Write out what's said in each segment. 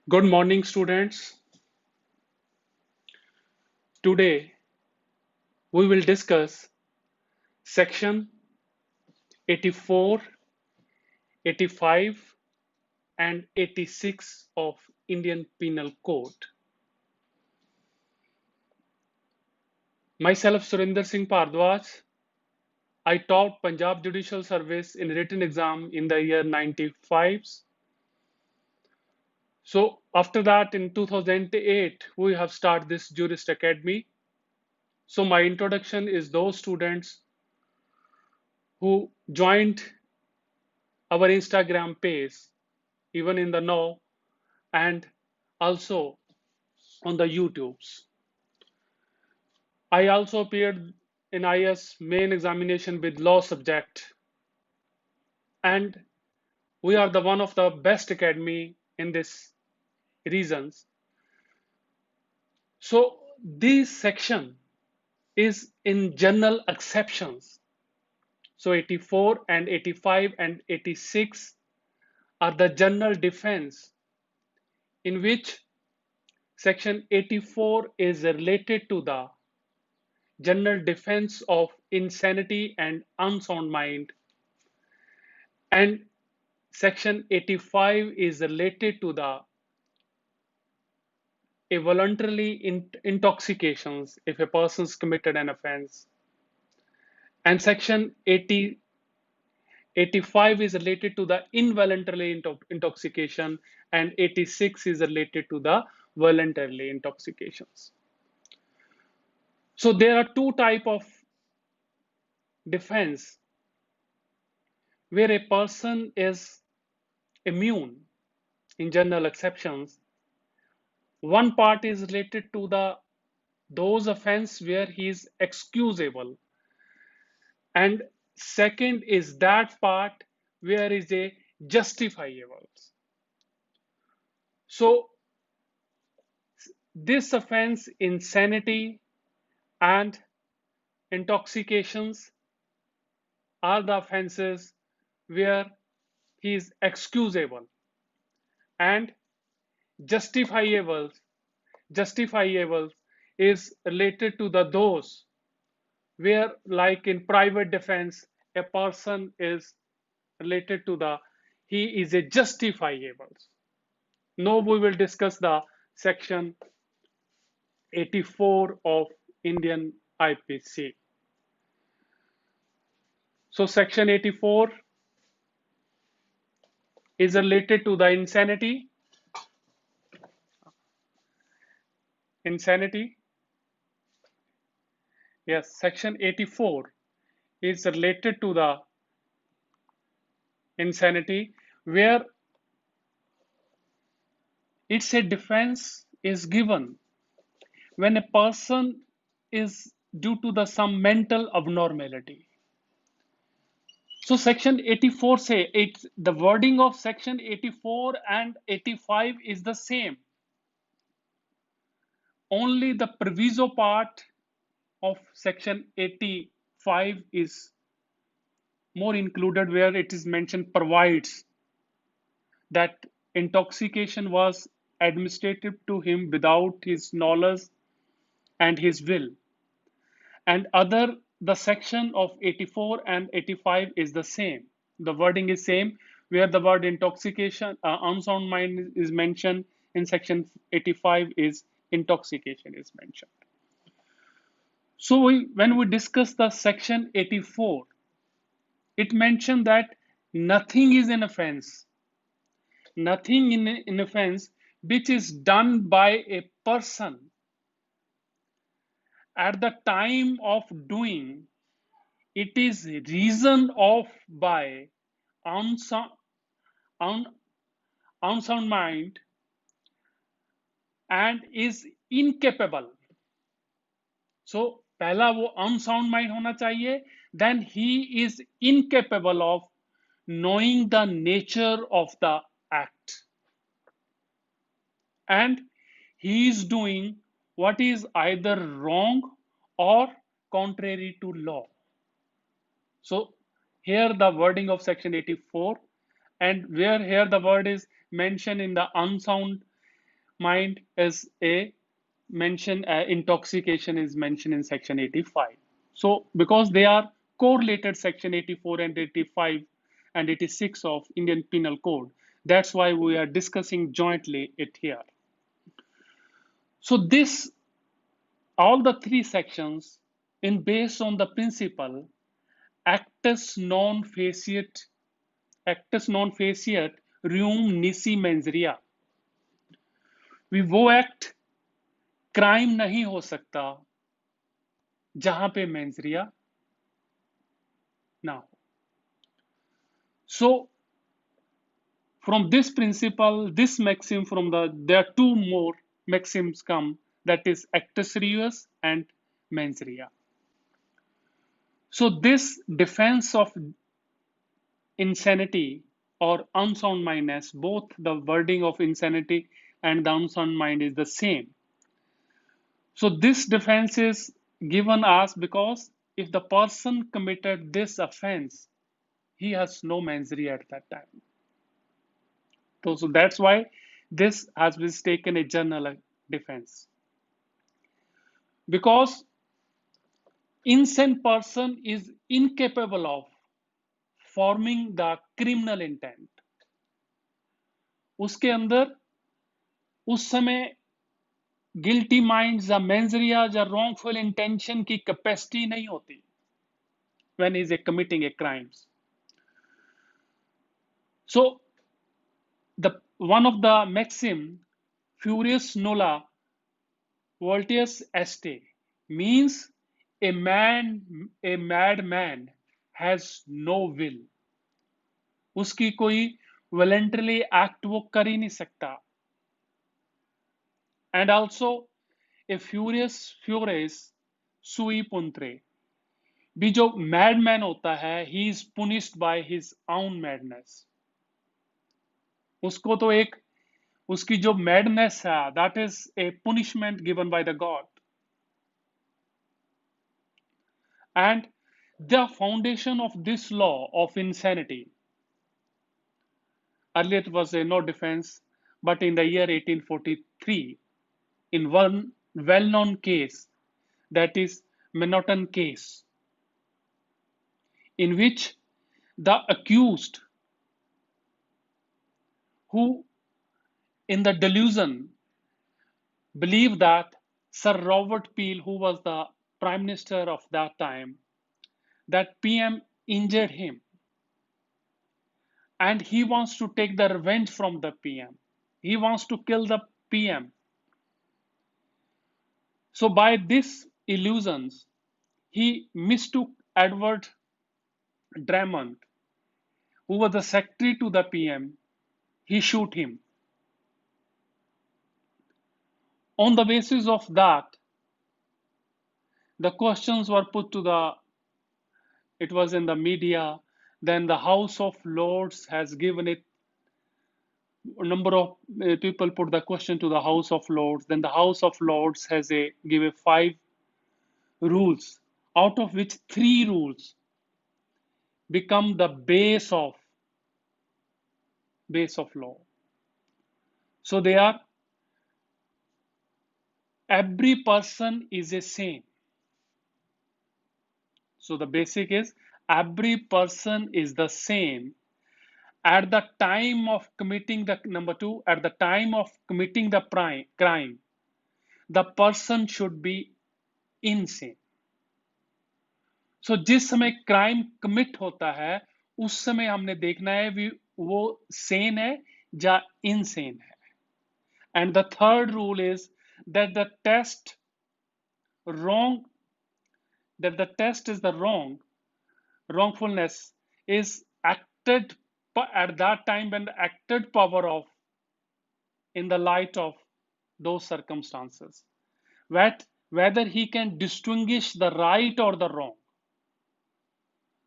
Good morning, students. Today we will discuss section 84, 85, and 86 of Indian Penal Code. Myself, Surinder Singh Pardwaj. I taught Punjab Judicial Service in written exam in the year 95. So after that, in 2008, we have started this Jurist Academy. So my introduction is those students who joined our Instagram page, even in the now, and also on the YouTubes. I also appeared in IS main examination with law subject, and we are the one of the best academy in this reasons. So this section is in general exceptions. So 84 and 85 and 86 are the general defense in which section 84 is related to the general defense of insanity and unsound mind, and section 85 is related to the voluntarily intoxications if a person's committed an offense, and section 85 is related to the involuntarily intoxication, and 86 is related to the voluntarily intoxications. So there are two type of defense where a person is immune in general exceptions. One part is related to the those offense where he is excusable, and second is that part where is a justifiable. So this offense, insanity and intoxications, are the offenses where he is excusable, and justifiable justifiable is related to the those where, like in private defense, a person is related to the he is a justifiable. Now we will discuss the section 84 of Indian IPC. So section 84 is related to the insanity. Yes, section 84 is related to the insanity, where it's a defense is given when a person is due to the some mental abnormality. So section 84 say it's the wording of section 84 and 85 is the same. Only the proviso part of section 85 is more included, where it is mentioned provides that intoxication was administered to him without his knowledge and his will. And other, the section of 84 and 85 is the same. The wording is same, where the word intoxication, unsound mind is mentioned. In section 85 is intoxication is mentioned. So when we discuss the section 84, it mentioned that nothing is an offense, nothing in offense which is done by a person at the time of doing it is reasoned of by unsound, un, unsound mind and is incapable. So पहला वो unsound mind होना चाहिए, then he is incapable of knowing the nature of the act, and he is doing what is either wrong or contrary to law. So here the wording of section 84, and where here the word is mentioned in the unsound mind is a mention, intoxication is mentioned in section 85. So because they are correlated, section 84 and 85 and 86 of Indian Penal Code, that's why we are discussing jointly it here. So this, all the three sections in based on the principle actus non faciet, actus non faciet reum nisi mens rea, वो act crime नहीं हो सकता जहां पे mens rea ना हो. So from this principle, this maxim from the, there are two more maxims come, that is actus reus and mens rea. So this defense of insanity or unsound mindness, both the wording of insanity and the unsound mind is the same. So this defense is given us because if the person committed this offense, he has no mens rea at that time. So that's why this has been taken a general defense. Because insane person is incapable of forming the criminal intent. उसके अंदर उस समय guilty mind या मेंजरिया या wrongful intention की capacity नहीं होती when he is committing a crimes. So the one of the maxim furious nulla voltius est means a madman has no will. उसकी कोई वॉलंटरली एक्ट वो कर ही नहीं सकता. एंड ऑल्सो ए फ्यूरियस सुई पुंत्रे, भी जो मैडमैन होता है he is punished by his own madness. उसको तो एक उसकी जो मैडनेस है that is a punishment given by the god. And the foundation of this law of insanity, earlier it was a no defense, but in the year 1843, in one well-known case, that is Manhattan case, in which the accused, who in the delusion believed that Sir Robert Peel, who was the prime minister of that time, that PM injured him and he wants to take the revenge from the PM. He wants to kill the PM. So by these illusions, he mistook Edward Drummond, who was the secretary to the PM. He shoot him. On the basis of that, the questions were put to the, it was in the media. Then the House of Lords has given it, a number of people put the question to the House of Lords. Then the House of Lords has give a 5 rules, out of which 3 rules become the base of law. So they are, every person is a same. So the basic is every person is the same at the time of committing the, number 2, at the time of committing the crime, the person should be insane. So जिस समय crime commit होता है उस समय हमने देखना है वो सेन है या इनसेन है. And the third rule is that the test is the wrongfulness is acted at that time when acted power of in the light of those circumstances, whether he can distinguish the right or the wrong.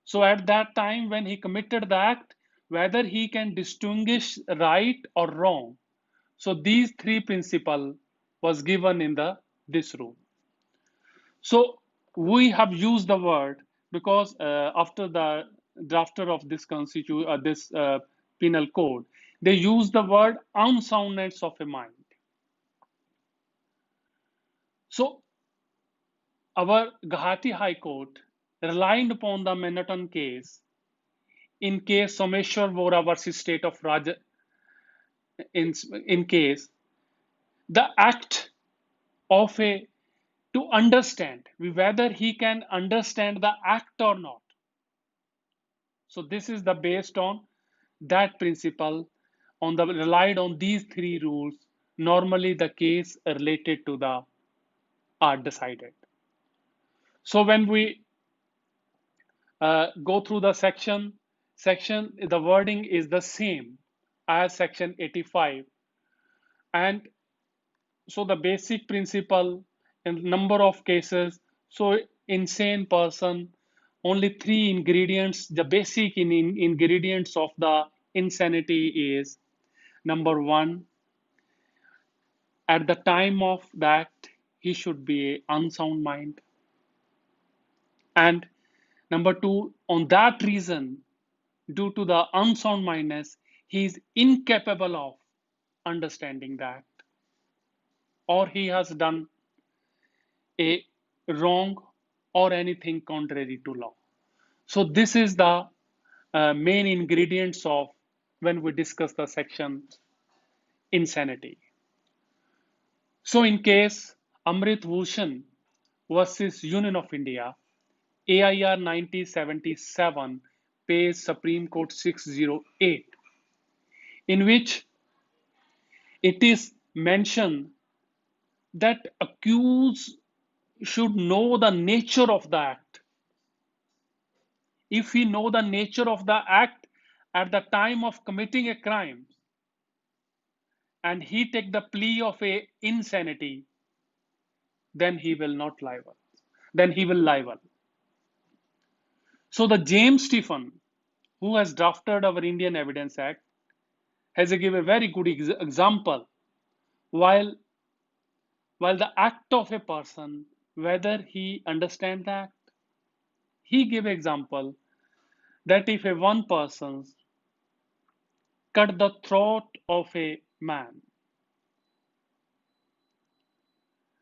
So at that time when he committed the act, whether he can distinguish right or wrong. So these 3 principles was given in this rule. So we have used the word because after the drafter of this penal code, they use the word unsoundness of a mind. So our Guwahati High Court relied upon the Manhattan case in case Someshwar Vora versus State of Raj in, in case the act of a to understand whether he can understand the act or not. So this is the based on that principle on the relied on these three rules. Normally the case related to the are decided. So when we go through the section the wording is the same as section 85, and so the basic principle in number of cases. So insane person, only three ingredients. The basic ingredients of the insanity is: number one, at the time of that he should be a unsound mind, and number two, on that reason, due to the unsound mindness, he is incapable of understanding that, or he has done a wrong or anything contrary to law. So this is the main ingredients of when we discuss the section insanity. So in case Amrit Bhushan versus Union of India, AIR 1977, page Supreme Court 608, in which it is mentioned that accused should know the nature of the act. If he know the nature of the act at the time of committing a crime and he take the plea of a insanity, then he will not liable. Then he will liable. So the James Stephen, who has drafted our Indian Evidence Act, has given a very good example. While while the act of a person, whether he understand the act, he gave example that if a one person cut the throat of a man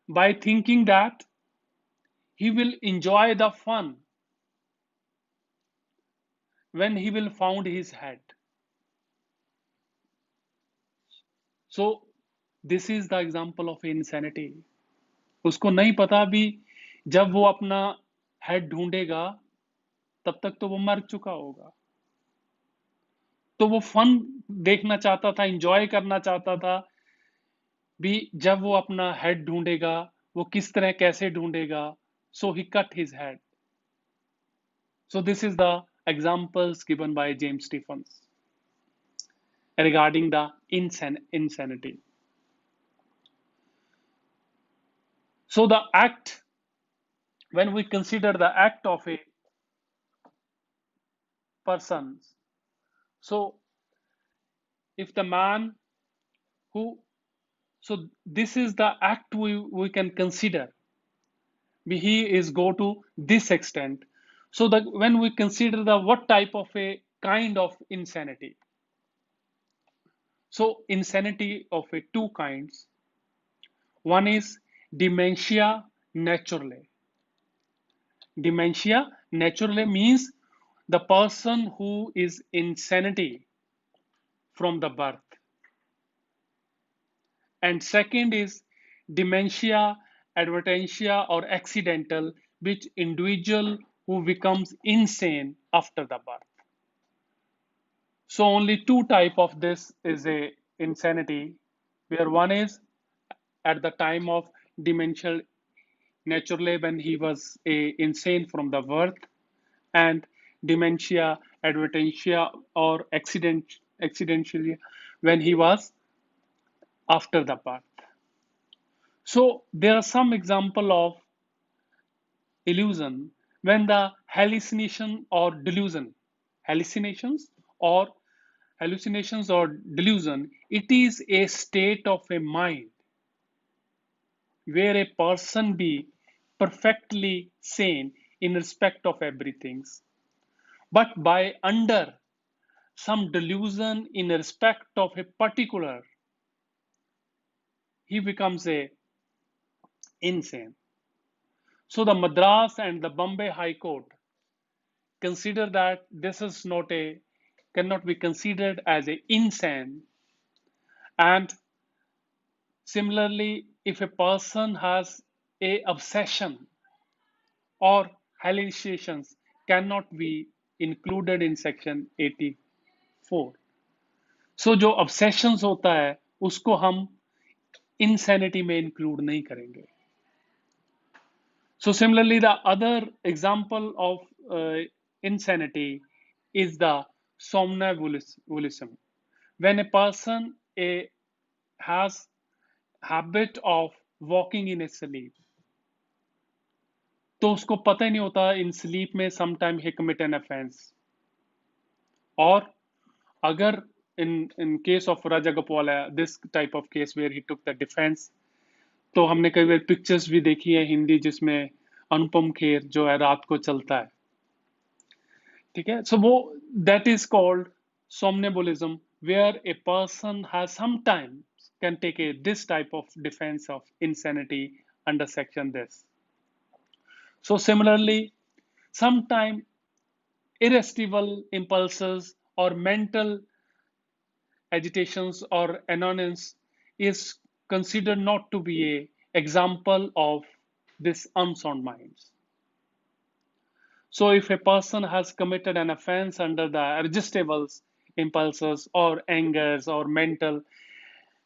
by thinking that he will enjoy the fun when he will found his head. So this is the example of insanity. उसको नहीं पता भी जब वो अपना head ढूंढेगा तब तक तो वो मर चुका होगा, तो वो फन देखना चाहता था, इंजॉय करना चाहता था भी जब वो अपना हेड ढूंढेगा वो किस तरह कैसे ढूंढेगा. So he cut his head. So this is the examples given by James Stephens regarding the insanity. So the act, when we consider the act of a person, so if the man who, so this is the act we can consider. He is go to this extent. So that when we consider the what type of a kind of insanity. So insanity of a two kinds. One is dementia naturale. Dementia naturally means the person who is insanity from the birth. And second is dementia advertentia or accidental, which individual who becomes insane after the birth. So only two type of this is a insanity, where one is at the time of dementia naturally when he was a insane from the birth, and dementia advertentia or accidentally when he was after the birth. So there are some example of illusion when the hallucination or delusion, hallucinations or hallucinations or delusion, it is a state of a mind where a person be perfectly sane in respect of everything, but by under some delusion in respect of a particular, he becomes a insane. So the Madras and the Bombay High Court consider that this is not a cannot be considered as a insane. And similarly, if a person has a obsession or hallucinations cannot be included in section 84. So जो obsessions होता है उसको हम insanity में include नहीं करेंगे. So similarly, the other example of insanity is the somnambulism. When a person has habit of walking in his sleep, तो उसको पता ही नहीं होता in sleep में sometime he commit an offense. और अगर in case of Raja Gopala, this type of case where he took the defense, तो हमने कई बार पिक्चर्स भी देखी है हिंदी जिसमें अनुपम खेर जो है रात को चलता है, ठीक है. सो वो that is called somnambulism where a person has sometimes can take a this type of defense of insanity under section this. So similarly, sometimes irresistible impulses or mental agitations or annoyance is considered not to be a example of this unsound minds. So if a person has committed an offense under the irresistible impulses or angers or mental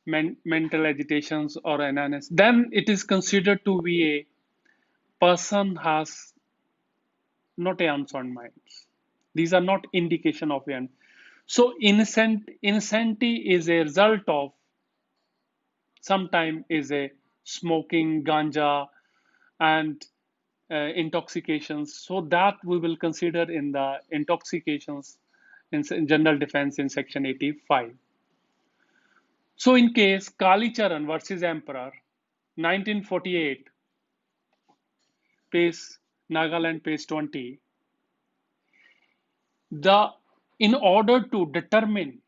agitations or annoyance, then it is considered to be a person has not a unsound mind. These are not indication of an. So insanity is a result of sometime is a smoking ganja and intoxications. So that we will consider in the intoxications in general defense in section 85. So in case Kali Charan versus Emperor, 1948, page Nagaland, page 20, the in order to determine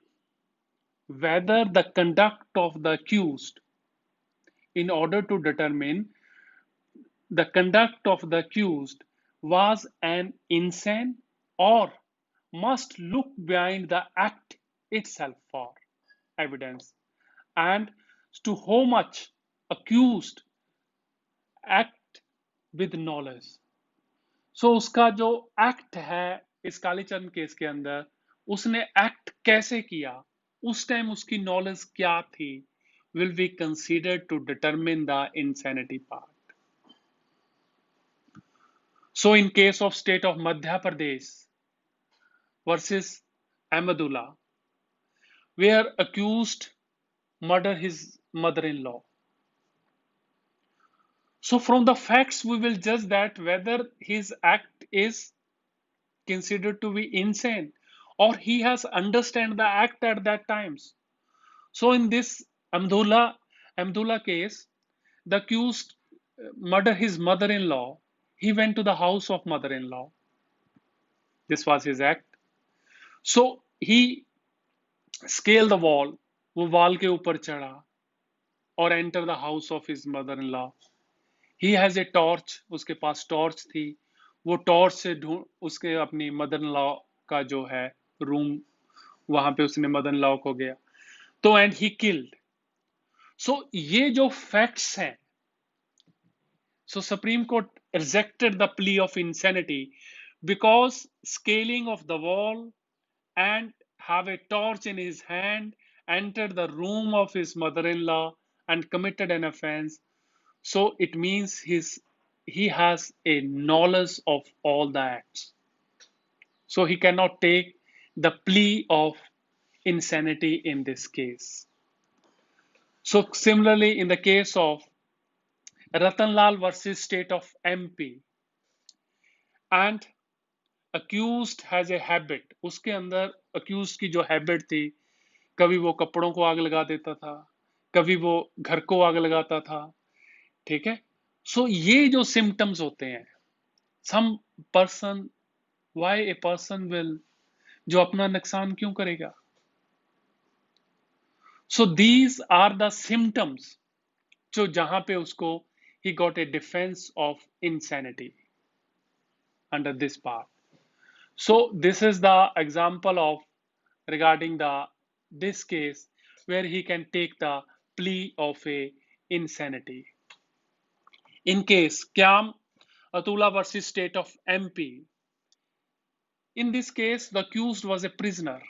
whether the conduct of the accused, in order to determine the conduct of the accused was an insane or must look behind the act itself for evidence, and to how much accused act with knowledge. So उसका जो act है इस Kalicharan case के अंदर उसने act कैसे किया, उस टाइम उसकी नॉलेज क्या थी, will be considered to determine the insanity part. So in case of state of Madhya Pradesh versus Ahmadullah, where accused murdered his mother-in-law. So from the facts, we will judge that whether his act is considered to be insane or he has understand the act at that times. So in this Ahmadullah case, the accused murdered his mother-in-law. He went to the house of mother-in-law. This was his act. So he scaled the wall. वो wall के ऊपर चढ़ा और enter the house of his mother-in-law. He has a torch. उसके पास torch थी. वो torch से ढूंढ उसके अपनी mother-in-law का जो है room, वहां पे उसने mother-in-law को गया. तो and he killed. So ये जो facts हैं, so Supreme Court rejected the plea of insanity because scaling of the wall and have a torch in his hand, entered the room of his mother-in-law and committed an offense. So it means he has a knowledge of all the acts. So he cannot take the plea of insanity in this case. So similarly, in the case of Ratanlal versus state of MP, and accused has a habit, उसके अंदर accused की जो habit थी, कभी वो कपड़ों को आग लगा देता था, कभी वो घर को आग लगाता था, ठीक है. सो ये जो सिम्टम्स होते हैं, some person, why a person will, जो अपना नुकसान क्यों करेगा. So these are the symptoms जो जहां पे उसको he got a defense of insanity under this part. So this is the example of regarding the this case where he can take the plea of a insanity. In case Kyam Atula versus State of MP, in this case the accused was a prisoner.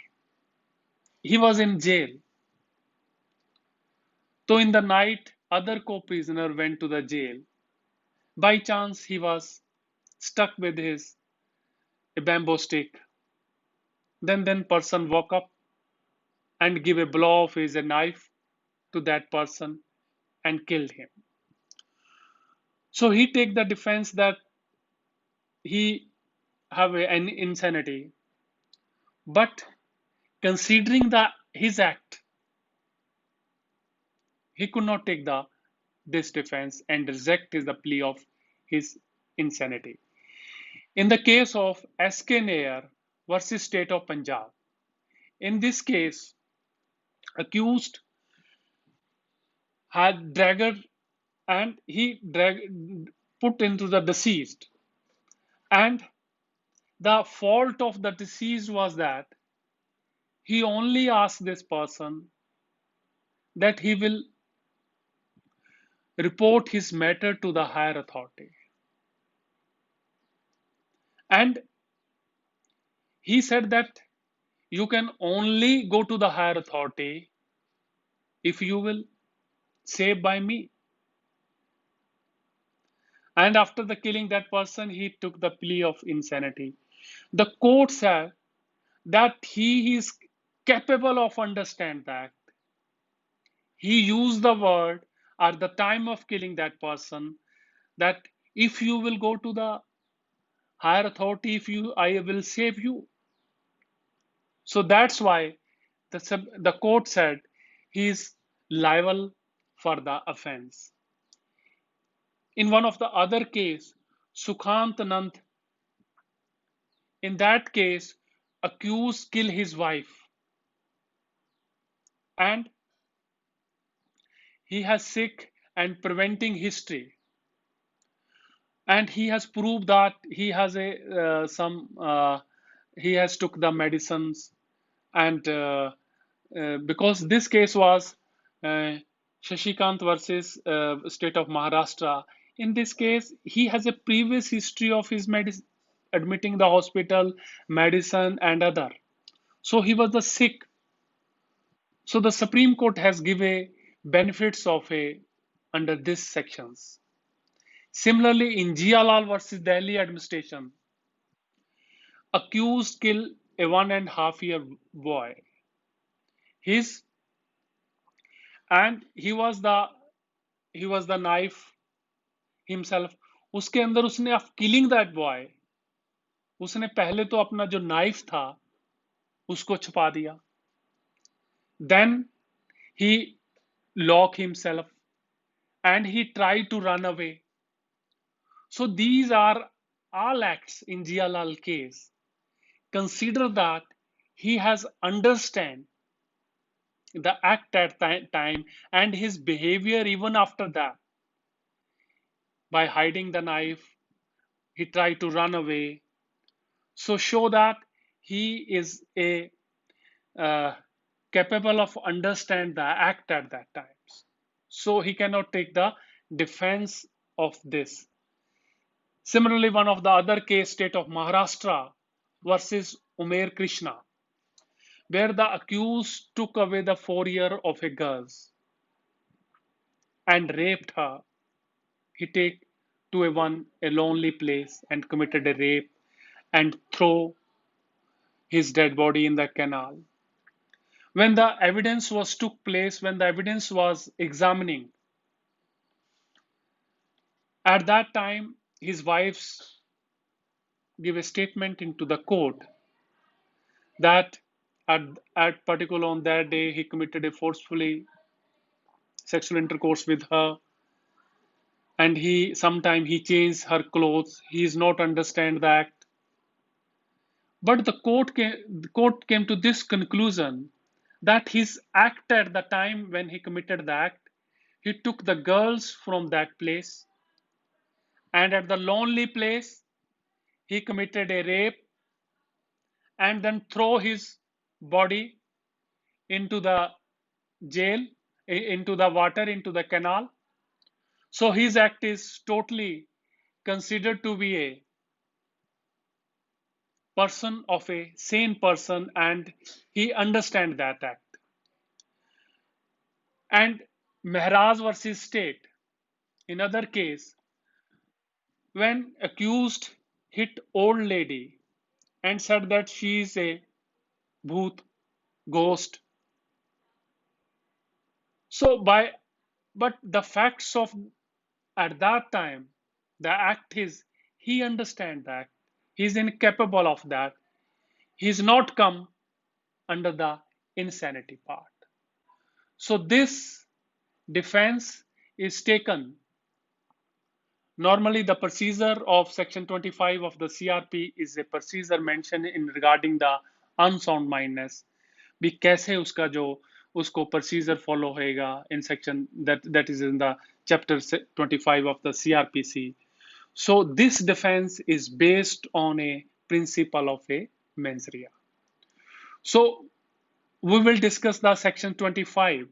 He was in jail. So in the night, other co-prisoner went to the jail. By chance, he was stuck with his a bamboo stick. Then person woke up and give a blow of his a knife to that person and killed him. So he take the defense that he have an insanity, but considering the his act, he could not take the this defense and reject the plea of his insanity. In the case of S.K. Nair versus State of Punjab, in this case, accused had dragged and he dragged put into the deceased, and the fault of the deceased was that he only asked this person that he will report his matter to the higher authority, and he said that you can only go to the higher authority if you will say by me. And after the killing that person, he took the plea of insanity. The court said that he is capable of understand that. He used the word at the time of killing that person that if you will go to the higher authority, if you, I will save you. So that's why the court said he is liable for the offense. In one of the other case, Sukhant Nand, in that case, accused kill his wife, and he has sick and preventing history, and he has proved that he has a some he has took the medicines, and because this case was uh, Shashikant versus state of Maharashtra. In this case, he has a previous history of his admitting the hospital, medicine, and other. So he was the sick. So the Supreme Court has given benefits of a under these sections. Similarly, in Jialal versus Delhi administration, accused killed a 1.5 year boy. His and he was the knife himself. उसके अंदर उसने of killing that boy, उसने पहले तो अपना जो knife था उसको छुपा दिया. Then he locked himself and he tried to run away. So these are all acts in Jialal case. Consider that he has understand the act at that time and his behavior even after that. By hiding the knife, he tried to run away. So show that he is a capable of understand the act at that times. So he cannot take the defense of this. Similarly, one of the other case, state of Maharashtra versus Umer Krishna, where the accused took away the 4 year of a girl and raped her. He take to a lonely place and committed a rape and throw his dead body in the canal. When the evidence was took place, when the evidence was examining, at that time his wives give a statement into the court that at, at particular on that day he committed a forcefully sexual intercourse with her, and he sometime he changed her clothes, he is not understand the act. But the court came to this conclusion that his act at the time when he committed the act, he took the girls from that place and at the lonely place he committed a rape and then throw his body into the jail, into the water, into the canal. So his act is totally considered to be a person of a sane person, and he understands that act. And Mehraj versus State, in other case, when accused hit old lady and said that she is a bhoot, ghost. So by but the facts of at that time, the act is he understand that he's incapable of that. He's not come under the insanity part. So this defense is taken. Normally, the procedure of Section 25 of the CRP is a procedure mentioned in regarding the unsound mindedness. भी कैसे उसका जो उसको procedure follow होएगा in section that is in the chapter 25 of the CRPC. So this defense is based on a principle of a mens rea. So we will discuss the section 25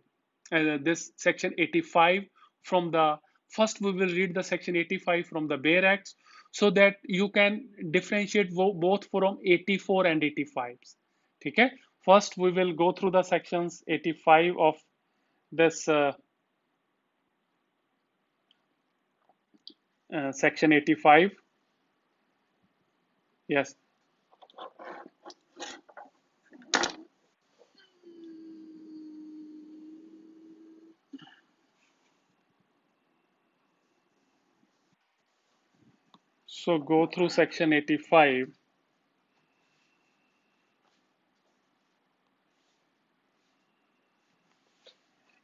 and this section 85 from the first. We will read the section 85 from the bare acts so that you can differentiate both from 84 and 85. Okay, first we will go through the sections 85 of this section 85. Yes. So go through section 85.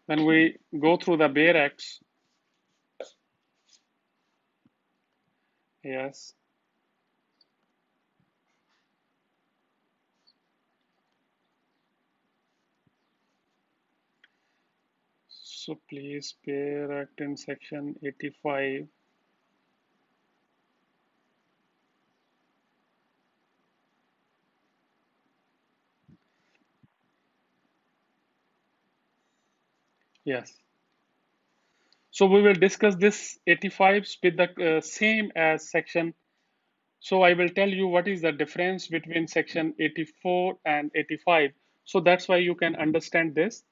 When we go through the bare acts, yes. So please bare act in section 85. Yes. So we will discuss this 85 with the same as section. So I will tell you what is the difference between section 84 and 85. So that's why you can understand this.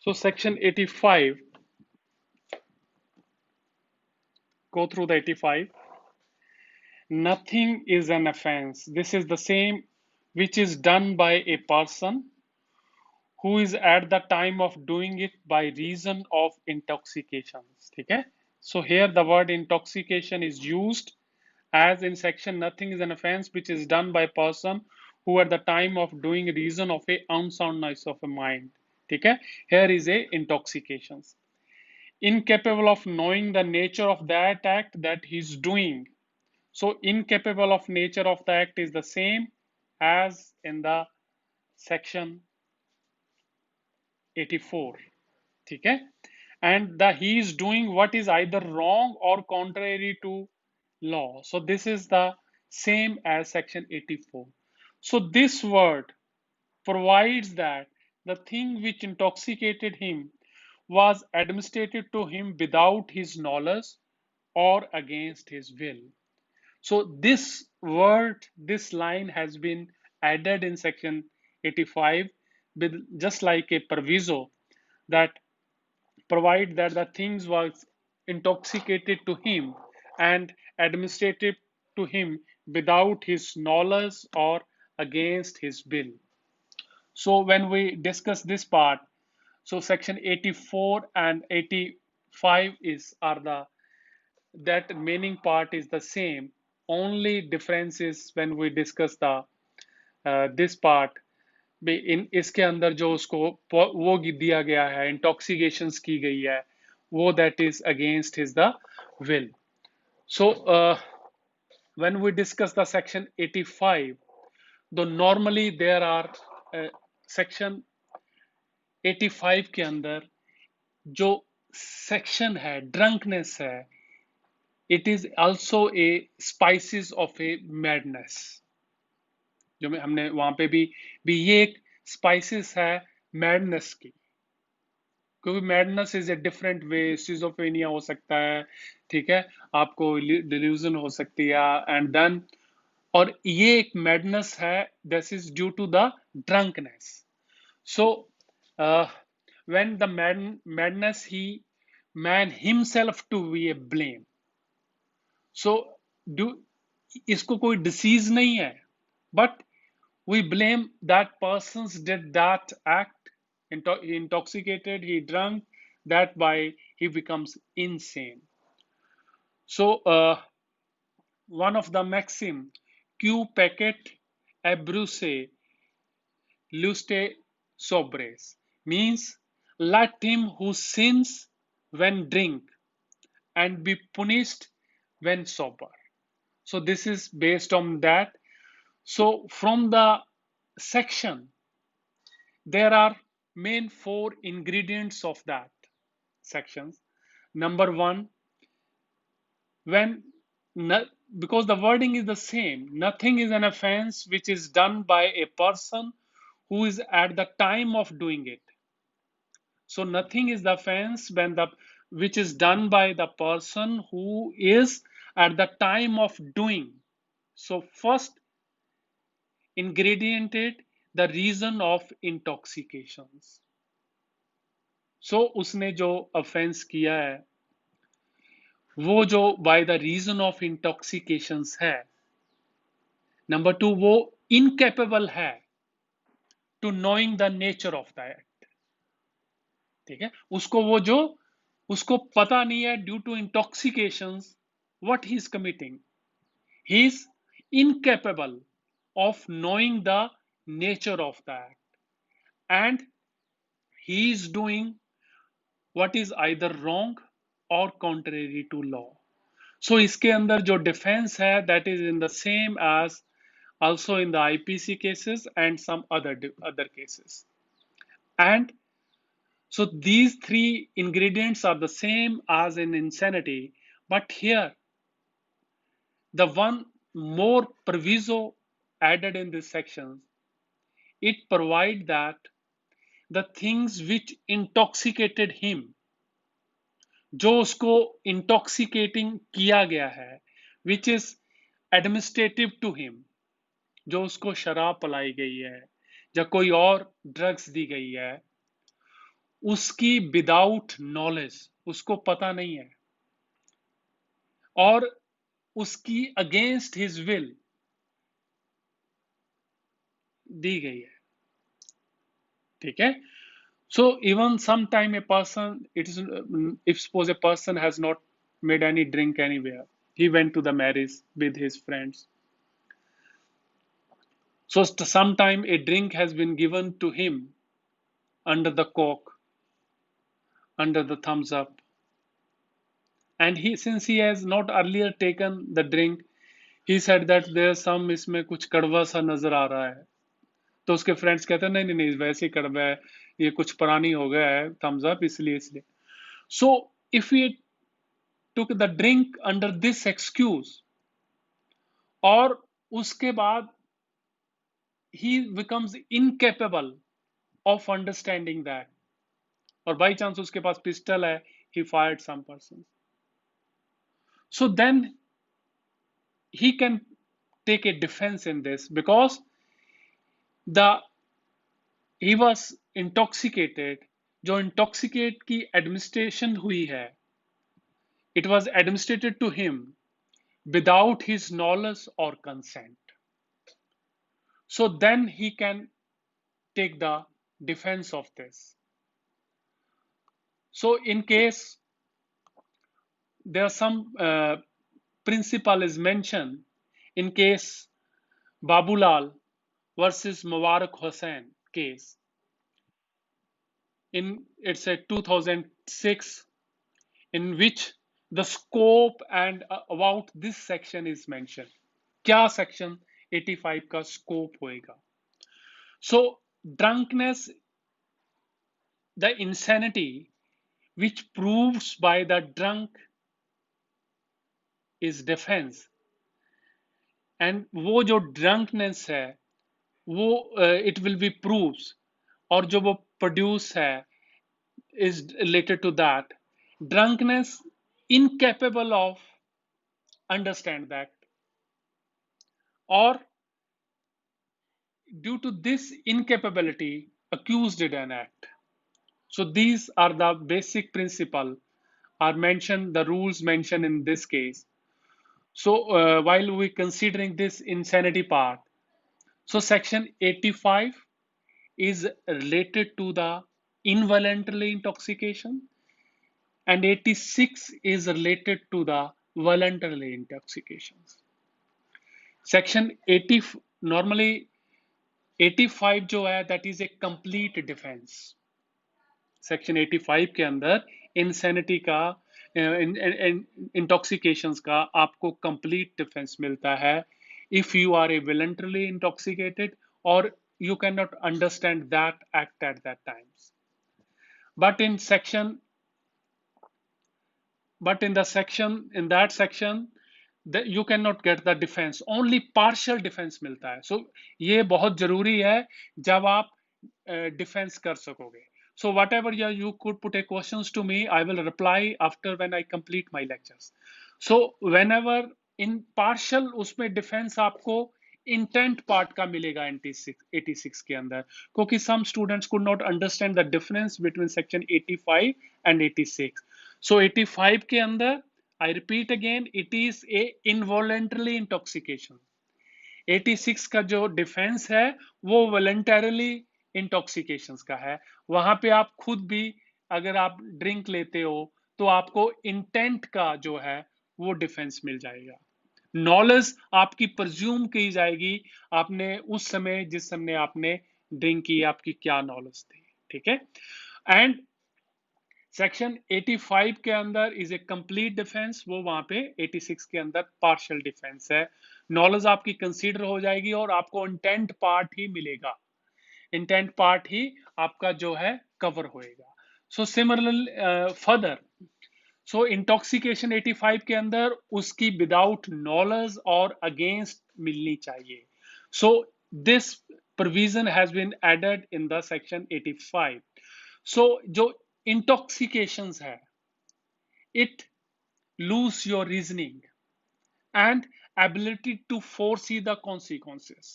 So section 85, go through the 85. Nothing is an offense. This is the same which is done by a person who is at the time of doing it by reason of intoxications. Okay? So here the word intoxication is used as in section nothing is an offense which is done by person who at the time of doing reason of a unsoundness of a mind. Okay? Here is a intoxications. Incapable of knowing the nature of that act that he's doing. So incapable of nature of the act is the same as in the section 84. Okay? And the he is doing what is either wrong or contrary to law. So this is the same as section 84. So this word provides that the thing which intoxicated him was administered to him without his knowledge or against his will. So this word, this line has been added in section 85 with just like a proviso that provide that the things was intoxicated to him and administered to him without his knowledge or against his will. So when we discuss this part, so section 84 and 85 is are the that meaning part is the same. Only difference is when we discuss the this part इन इसके अंदर जो उसको वो दिया गया है इंटॉक्सिकेशंस की गई है वो that is against his the will. So when we discuss the section 85, though normally there are section 85 के अंदर जो सेक्शन है ड्रंकनेस है it is also a spices of a madness. जो हमने वहां पे भी ये एक स्पाइसेस है मैडनेस की, क्योंकि madness is a different way, schizophrenia हो सकता है, ठीक है, आपको डिल्यूजन हो सकती है, एंड देन, और ये एक मैडनेस है, this is due to the drunkenness. So, when the madness, he man himself to be a blame. So, do इसको कोई disease नहीं है, but we blame that persons did that act, intoxicated, he drunk, that by he becomes insane. So, one of the maxim, Q packet abruce luste sobres, means let him who sins when drink and be punished when sober. So this is based on that. So from the section, there are main four ingredients of that sections. Number one, when because the wording is the same, nothing is an offense which is done by a person who is at the time of doing it. So nothing is the offense when the which is done by the person who is at the time of doing. So first ingredient is the reason of intoxications. So उसने जो offense किया है वो जो by the reason of intoxications है. Number two, वो incapable है to knowing the nature of the act. ठीक है, उसको वो जो उसको पता नहीं है due to intoxications what he is committing. He is incapable of knowing the nature of the act, and he is doing what is either wrong or contrary to law. So इसके अंदर जो defense है that is in the same as also in the IPC cases and some other cases. And so these three ingredients are the same as in insanity, but here the one more proviso added in this section, it provide that the things which intoxicated him, जो उसको intoxicating किया गया है, which is administrative to him, जो उसको शराब पिलाई गई है या कोई और ड्रग्स दी गई है, उसकी विदाउट नॉलेज, उसको पता नहीं है, और उसकी अगेंस्ट हिज विल दी गई है. ठीक है, so even sometime a person, it is if suppose a person has not made any drink anywhere, he went to the marriage with his friends, so sometime a drink has been given to him under the coke, under the thumbs up, and he, since he has not earlier taken the drink, he said that there's some, इसमें कुछ कड़वा सा नजर आ रहा है. तो उसके friends कहते हैं नहीं नहीं नहीं वैसे ही कड़वा है, ये कुछ पुरानी हो गया है थम्स अप, इसलिए इसलिए. सो इफ ये took the drink under this excuse, और उसके बाद he becomes incapable of understanding that, और बाई चांस उसके पास पिस्टल है, he fired some person, so then he can take a defense in this because the he was intoxicated. जो intoxicate की administration हुई है, it was administered to him without his knowledge or consent, so then he can take the defense of this. So in case there are some principle is mentioned in case Babulal versus Mubarak Hussain case, in it's a 2006, in which the scope and about this section is mentioned. क्या section 85 का scope होएगा? So drunkenness, the insanity which proves by the drunk is defence, and वो जो drunkenness है वो it will be proves, और जो वो प्रोड्यूस है is related to that. Drunkenness, incapable of understand that, or due to this incapability accused in an act. So these are the basic principle are mentioned, the rules mentioned in this case. So while we considering this insanity part, so section 85 is related to the involuntary intoxication, and 86 is related to the voluntary intoxications. Section 80 normally 85 जो है that is a complete defense. Section 85 के अंदर insanity का इंटॉक्सिकेशंस का आपको complete defence मिलता है if you are a voluntarily intoxicated or you cannot understand that act at that times. But in section but in that section that you cannot get the defense, only partial defense मिलता है. So ये बहुत जरूरी है जब आप defence कर सकोगे. So whatever you could put a questions to me, I will reply after when I complete my lectures. So whenever in partial उसमें डिफेंस आपको इंटेंट पार्ट का मिलेगा 86 के अंदर, क्योंकि some students could not understand the difference between section 85 and 86. So 85 के अंदर I repeat again, it is a involuntary intoxication. 86 का जो डिफेंस है वो वॉलंटरली इंटॉक्सिकेशन का है. वहां पे आप खुद भी अगर आप ड्रिंक लेते हो तो आपको इंटेंट का जो है वो डिफेंस मिल जाएगा. नॉलेज आपकी प्रज्यूम की जाएगी, आपने उस समय जिस समय आपने ड्रिंक की आपकी क्या नॉलेज थी. ठीक है. एंड सेक्शन 85 के अंदर इज ए कंप्लीट डिफेंस, वो वहां पे 86 के अंदर पार्शियल डिफेंस है. नॉलेज आपकी कंसीडर हो जाएगी और आपको इंटेंट पार्ट ही मिलेगा, इंटेंट पार्ट ही आपका जो है कवर होएगा. सो सिमिलरली फर्दर, सो इंटॉक्सिकेशन 85 के अंदर उसकी विदाउट नॉलेज और अगेंस्ट मिलनी चाहिए. So this provision has been added in the section 85. So जो इंटॉक्सिकेशंस है, it lose your reasoning and ability to foresee the consequences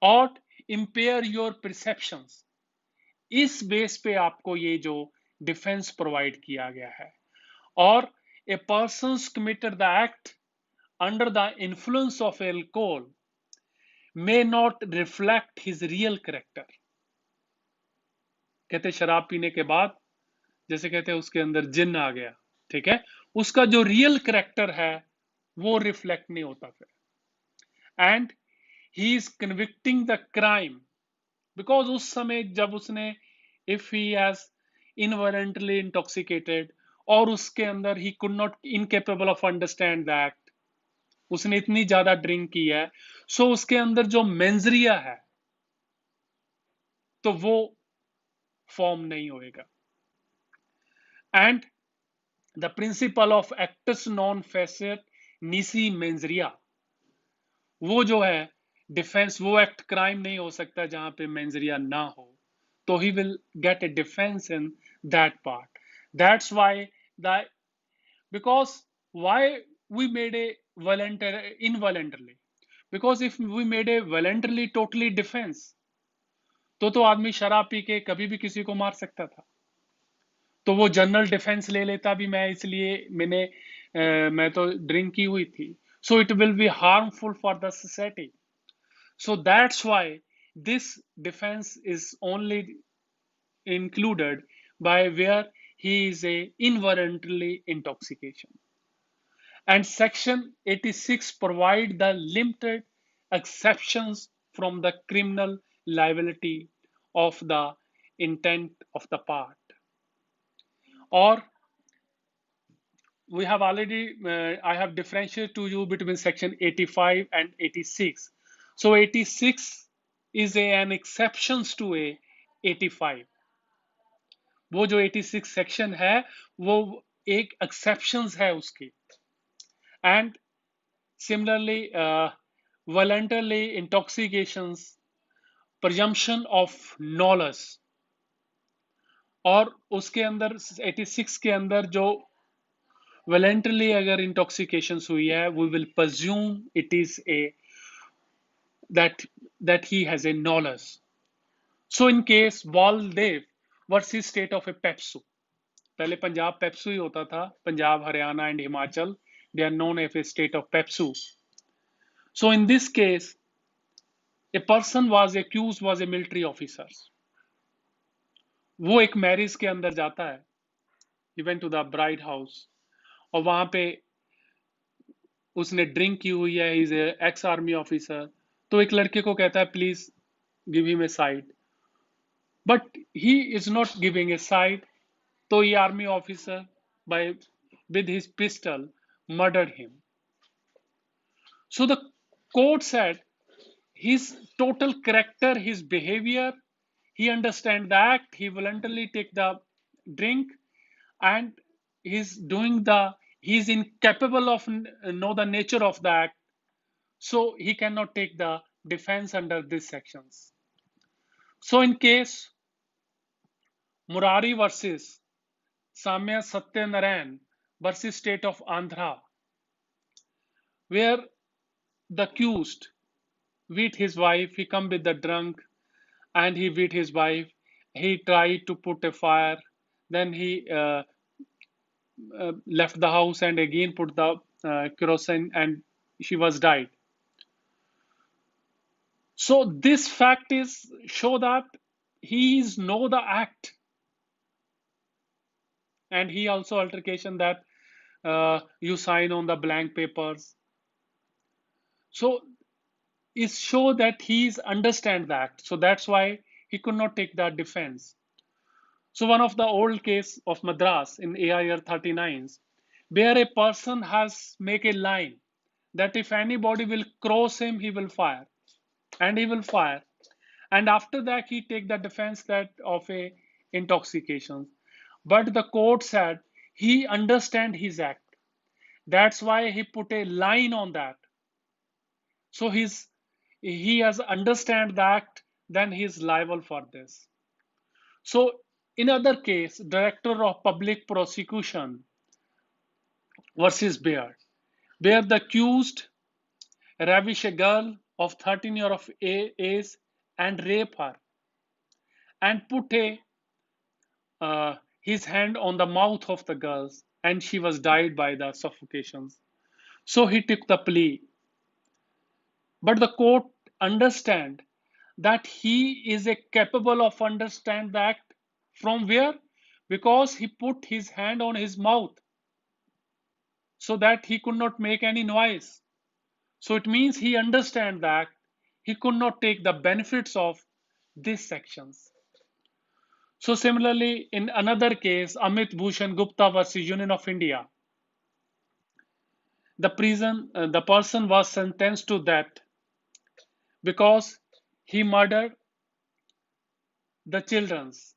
or impair your perceptions. इस base पे आपको ये जो डिफेंस प्रोवाइड किया गया है. और a person's committed the act under the influence of alcohol may not reflect his real character. कहते शराब पीने के बाद जैसे कहते हैं उसके अंदर जिन्न आ गया, ठीक है, उसका जो रियल करेक्टर है वो रिफ्लेक्ट नहीं होता फिर. And he is convicting the crime because उस समय जब उसने if he has involuntarily intoxicated और उसके अंदर he could not incapable of understand that, उसने इतनी ज्यादा ड्रिंक की है, सो उसके अंदर जो मेंजरिया है तो वो फॉर्म नहीं होएगा. एंड द प्रिंसिपल ऑफ एक्टस नॉन फेसेट निसी मेंजरिया, वो जो है डिफेंस, वो एक्ट क्राइम नहीं हो सकता जहां पे मेंजरिया ना हो, तो he will get A defence in that part. That's why the because why we made a voluntary involuntarily, because if we made a voluntarily totally defense तो आदमी शराब पी के कभी भी किसी को मार सकता था. तो वो जनरल डिफेंस ले लेता भी मैं इसलिए मैं तो ड्रिंक की हुई थी, so it will be harmful for the society. So that's why this defence is only included by where he is a involuntarily intoxication. And section 86 provide the limited exceptions from the criminal liability of the intent of the part. Or we have already I have differentiated to you between section 85 and 86. So 86 is an exceptions to a 85. वो जो 86 section है वो एक exceptions है उसकी. And similarly, voluntarily intoxications, presumption of knowledge, और उसके अंदर 86 के अंदर जो voluntarily अगर intoxications हुई है, we will presume it is a that that he has a knowledge. So in case Baldev versus state of a Pepsu, पहले पंजाब पेप्सू ही होता था, Punjab Haryana and Himachal, they are known as a state of Pepsu. So in this case, a person was accused was a military officer. वो एक marriage के अंदर जाता है, he went to the bride house, और वहां पे उसने ड्रिंक की हुई है, इज एक्स आर्मी ऑफिसर, तो एक लड़के को कहता है please give him a side, but he is not giving a side, तो ये army officer by with his pistol murdered him. So the court said his total character, his behavior, he understand the act, he voluntarily take the drink, and he's incapable of know the nature of the act, so he cannot take the defense under these sections. So in case Murari versus Samya Satyanarayan versus state of Andhra, where the accused beat his wife, he come with the drunk and he beat his wife, he tried to put a fire, then he left the house and again put the kerosene, and she was died. So this fact is show that he is know the act, and he also altercation that you sign on the blank papers. So it show that he is understand the act. So that's why he could not take the defense. So one of the old case of Madras in AIR 39s, where a person has make a line that if anybody will cross him, he will fire, and he will fire, and after that he take the defense that of a intoxication. But the court said he understand his act. That's why he put a line on that. So he has understand the act, then he is liable for this. So in other case, director of public prosecution versus Beard, where the accused ravish a girl of 13 years of age and rape her and put his hand on the mouth of the girl, and she was died by the suffocations. So he took the plea, but the court understand that he is a capable of understand that from where, because he put his hand on his mouth so that he could not make any noise. So it means he understand that he could not take the benefits of these sections. So similarly, in another case, Amit Bhushan Gupta versus Union of India, the person was sentenced to death because he murdered the children's.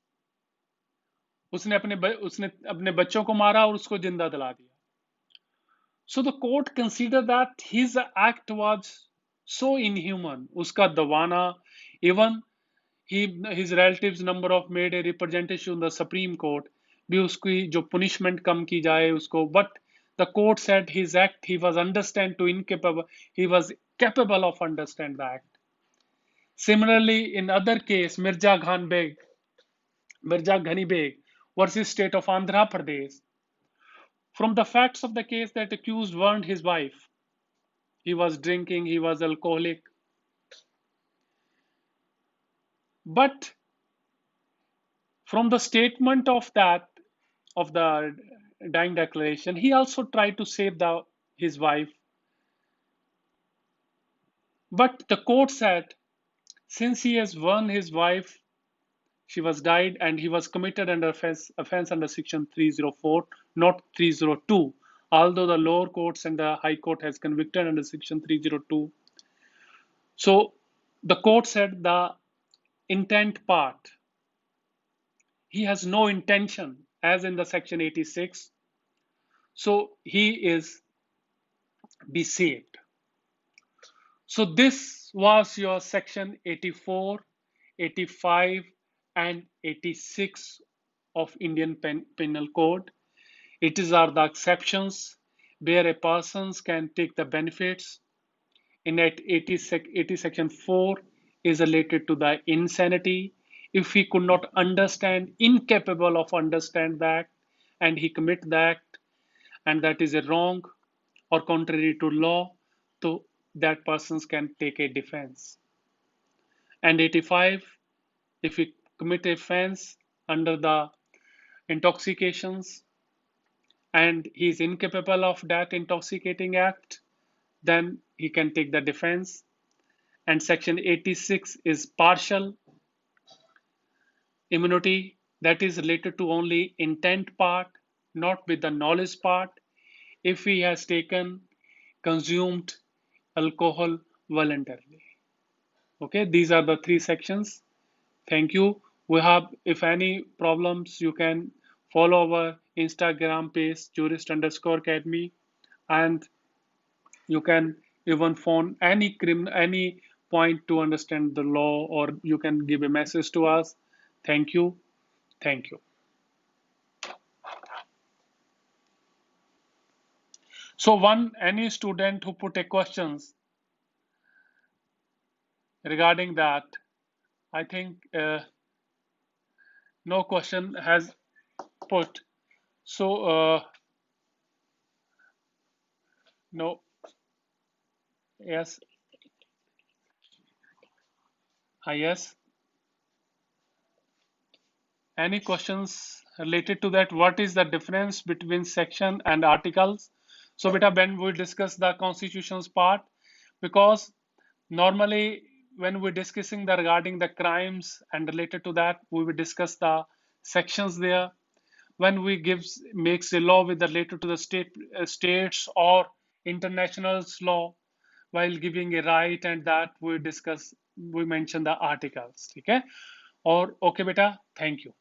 उसने अपने बच्चों को मारा और उसको जिंदा जला दिया. So the court considered that his act was so inhuman. Uska dawana, even his relatives number of made a representation in the Supreme Court, भी उसकी जो punishment कम की जाए उसको, but the court said his act, he was capable of understand the act. Similarly, in other case, Mirza Ghani Beg versus state of Andhra Pradesh, from the facts of the case that accused warned his wife, he was drinking, he was alcoholic. But from the statement of the dying declaration, he also tried to save his wife. But the court said, since he has warned his wife, she was died, and he was committed under offense under section 304, not 302. Although the lower courts and the high court has convicted under section 302. So the court said the intent part, he has no intention as in the section 86. So he is be saved. So this was your section 84, 85 and 86 of Indian Penal Code. It is are the exceptions where a person can take the benefits. In at 80 section 4 is related to the insanity. If he could not understand, incapable of understand that, and he commit the act, and that is a wrong or contrary to law, so that persons can take a defense. And 85, if he commit a offense under the intoxications and he is incapable of that intoxicating act, then he can take the defense. And section 86 is partial immunity, that is related to only intent part, not with the knowledge part. If he has taken, consumed alcohol voluntarily. Okay, these are the three sections. Thank you. We have, if any problems, you can follow our Instagram page, jurist underscore academy, and you can even phone any point to understand the law, or you can give a message to us. Thank you. Thank you. So any student who put a questions regarding that, I think no question has put. So no, yes, yes. Any questions related to that? What is the difference between section and articles? So beta, when we discuss the constitutions part, because normally when we're discussing the regarding the crimes and related to that, we will discuss the sections there. When we makes a law with related to the states or international law, while giving a right and that we mention the articles. Okay, or okay beta, thank you.